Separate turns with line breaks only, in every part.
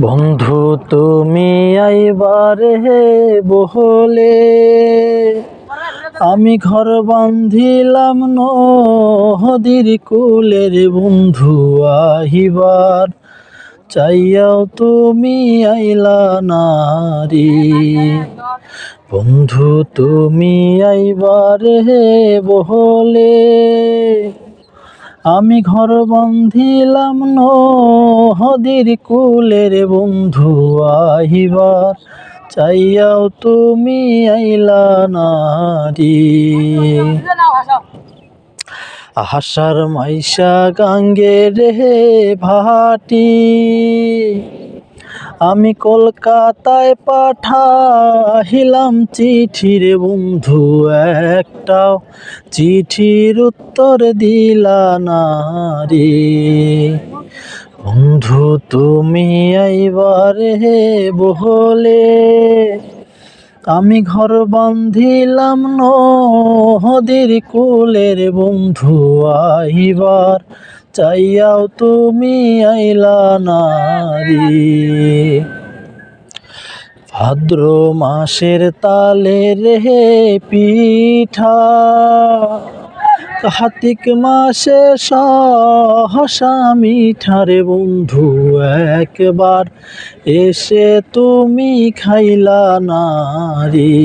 বন্ধু তুমি আইবারে বহলে, আমি ঘর বান্ধিলাম নদীর কূলের। বন্ধু আহিবার চাইয়াও তুমি আইলা না রে। বন্ধু তুমি আইবারে বহলে, আমি ঘর বান্ধিলাম নদীর কূলের। বন্ধু আহিবার চাইয়াও তুমি আইলা না রে। আহাসার মাইশা গাঙ্গে রে ভাটি, আমি কলকাতায় পাঠাইলাম চিঠি রে। বন্ধু একটাও চিঠির উত্তর দিলা না রে। বন্ধু তুমি আইবারে বহলে, আমি ঘর বান্ধিলাম নদীর কূলের। বন্ধু আহিবার চাইয়াও তুমি আইলা না রে। ভাদ্র মাসের তালে রে পিঠা, কার্তিক মাসে সহসা মিঠা রে। বন্ধু একবার এসে তুমি খাইলা না রে।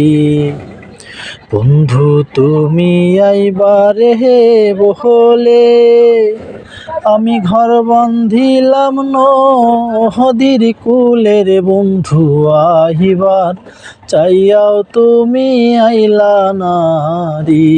বন্ধু তুমি আইবারে বহলে, আমি ঘর বান্ধিলাম নদীর কূলের। বন্ধু আহিবার চাইয়াও তুমি আইলা না রে।